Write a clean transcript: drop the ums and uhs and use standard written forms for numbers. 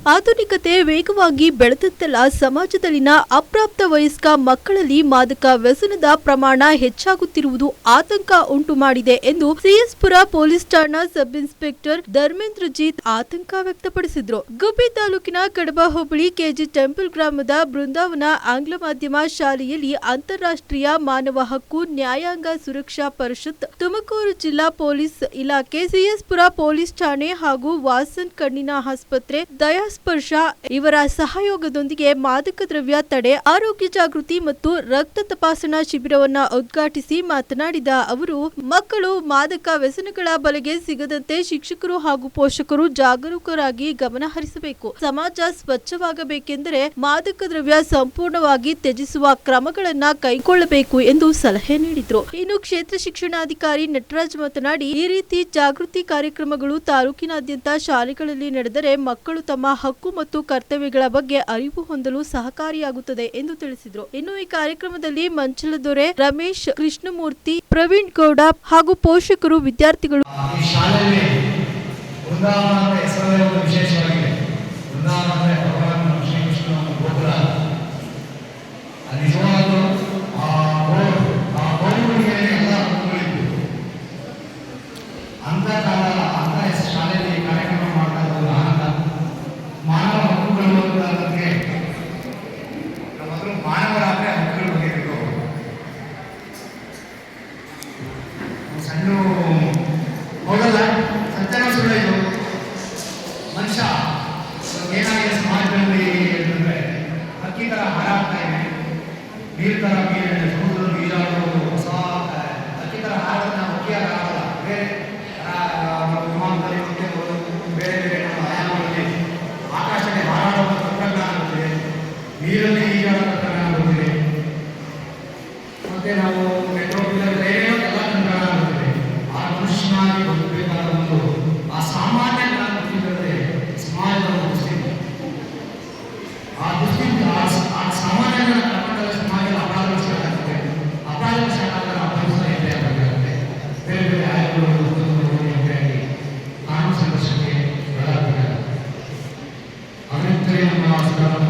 ಆಧುನಿಕತೆ ವೇಗವಾಗಿ ಬೆಳೆದಂತೆಲ್ಲ ಸಮಾಜದಲ್ಲಿನ ಅಪ್ರಾಪ್ತ ವಯಸ್ಕ ಮಕ್ಕಳಲ್ಲಿ ಮಾದಕ ವ್ಯಸನದ ಪ್ರಮಾಣ ಹೆಚ್ಚಾಗುತ್ತಿರುವುದು ಆತಂಕ ಉಂಟು ಮಾಡಿದೆ ಎಂದು ಸಿಎಸ್ಪುರ ಪೊಲೀಸ್ ಠಾಣಾ ಸಬ್ ಇನ್ಸ್ಪೆಕ್ಟರ್ ಧರ್ಮೇಂದ್ರಜೀತ್ ಆತಂಕ ವ್ಯಕ್ತಪಡಿಸಿದರು. ಗುಬ್ಬಿ ತಾಲೂಕಿನ ಕಡಬ ಹೋಬಳಿ ಕೆಜಿ ಟೆಂಪಲ್ ಗ್ರಾಮದ ಬೃಂದಾವನ ಆಂಗ್ಲ ಮಾಧ್ಯಮ ಶಾಲೆಯಲ್ಲಿ ಅಂತಾರಾಷ್ಟ್ರೀಯ ಮಾನವ ಹಕ್ಕು ನ್ಯಾಯಾಂಗ ಸುರಕ್ಷಾ ಪರಿಷತ್, ತುಮಕೂರು ಜಿಲ್ಲಾ ಪೊಲೀಸ್ ಇಲಾಖೆ, ಸಿಎಸ್ಪುರ ಪೊಲೀಸ್ ಠಾಣೆ ಹಾಗೂ ವಾಸನ್ ಕಣ್ಣಿನ ಆಸ್ಪತ್ರೆ, ದಯಾಸ್ಪರ್ಶ ಇವರ ಸಹಯೋಗದೊಂದಿಗೆ ಮಾದಕ ದ್ರವ್ಯ ತಡೆ, ಆರೋಗ್ಯ ಜಾಗೃತಿ ಮತ್ತು ರಕ್ತ ತಪಾಸಣಾ ಶಿಬಿರವನ್ನು ಉದ್ಘಾಟಿಸಿ ಮಾತನಾಡಿದ ಅವರು, ಮಕ್ಕಳು ಮಾದಕ ವ್ಯಸನಗಳ ಬಲೆಗೆ ಸಿಗದಂತೆ ಶಿಕ್ಷಕರು ಹಾಗೂ ಪೋಷಕರು ಜಾಗರೂಕರಾಗಿ ಗಮನ ಹರಿಸಬೇಕು. ಸಮಾಜ ಸ್ವಚ್ಛವಾಗಬೇಕೆಂದರೆ ಮಾದಕ ದ್ರವ್ಯ ಸಂಪೂರ್ಣವಾಗಿ ತ್ಯಜಿಸುವ ಕ್ರಮಗಳನ್ನ ಕೈಗೊಳ್ಳಬೇಕು ಎಂದು ಸಲಹೆ ನೀಡಿದರು. ಇನ್ನು ಕ್ಷೇತ್ರ ಶಿಕ್ಷಣಾಧಿಕಾರಿ ನಟರಾಜ್ ಮಾತನಾಡಿ, ಈ ರೀತಿ ಜಾಗೃತಿ ಕಾರ್ಯಕ್ರಮಗಳು ತಾಲೂಕಿನಾದ್ಯಂತ ಶಾಲೆಗಳಲ್ಲಿ ನಡೆದರೆ ಮಕ್ಕಳು ತಮ್ಮ ಹಕ್ಕು ಮತ್ತು ಕರ್ತವ್ಯಗಳ ಬಗ್ಗೆ ಅರಿವು ಹೊಂದಲು ಸಹಕಾರಿಯಾಗುತ್ತದೆ ಎಂದು ತಿಳಿಸಿದರು. ಇನ್ನು ಈ ಕಾರ್ಯಕ್ರಮದಲ್ಲಿ ಮಂಚಲದೊರೆ ರಮೇಶ್, ಕೃಷ್ಣಮೂರ್ತಿ, ಪ್ರವೀಣ್ ಗೌಡ ಹಾಗೂ ಪೋಷಕರು, ವಿದ್ಯಾರ್ಥಿಗಳು ಮನುಷ್ಯ ಏನಾಗಿದೆ ಸಮಾಜದಲ್ಲಿ ಅಂತಂದ್ರೆ ಹಕ್ಕಿ ತರ ಹಾರಾಡ್ತಾ ಇದೆ, ನೀರು ತರ ಸಮುದ್ರ ಈಜಾಡೋದು, ಹೊಸ ಹಕ್ಕಿ ತರ ಹಾರಾಟ ಹಕ್ಕಿಯಾಗ ಆಗಲ್ಲ. ಬೇರೆ ವಿಮಾನದಲ್ಲಿ ಬೇರೆ ಬೇರೆ ನಮ್ಮ ಆಯಾಮಗಳಲ್ಲಿ ಆಕಾಶದಲ್ಲಿ ಹಾರಾಡುವ ತಂತ್ರಜ್ಞಾನ ಬಂದಿದೆ, ನೀರಲ್ಲಿ ಈಜಾಡುವ ತಂತ್ರಜ್ಞಾನ ಬಂದಿದೆ, ಮತ್ತೆ ನಾವು ಮೆಟ್ರೋ ಎಲ್ಲ ತಂತ್ರಜ್ಞಾನ ಬಂದಿದೆ. ಆ ಮನುಷ್ಯನಾಗಿ ಬದುಕಬೇಕಾದ ಒಂದು ಆ ಸಾಮಾನ್ಯ ಸಮಾಜದ ಒಂದು ಸ್ಥಿತಿ, ಆ ದೃಷ್ಟಿಯಿಂದ ಆ ಸಾಮಾನ್ಯಗಳ ಕರ್ನಾಟಕದ ಸಮಾಜದ ಅಪರಾಧಗಳು ಸ್ಟಾರ್ಟ್ ಆಗ್ತದೆ. ಅಪರಾಧಗಳು ಸ್ಟಾರ್ಟ್ ಆದಾಗ ಅಪರಾಧ ಎಂಟೆ ಆಗಬೇಕಾಗುತ್ತೆ. ಬೇರೆ ಬೇರೆ ಆಯೋಗಗಳು ಎಂಟಾಗಿ ಕಾನೂನು ಸಂಘರ್ಷಕ್ಕೆ ಒಳಗಾಗಬೇಕಾಗುತ್ತೆ. ಅದರಿಂದ ನಮ್ಮ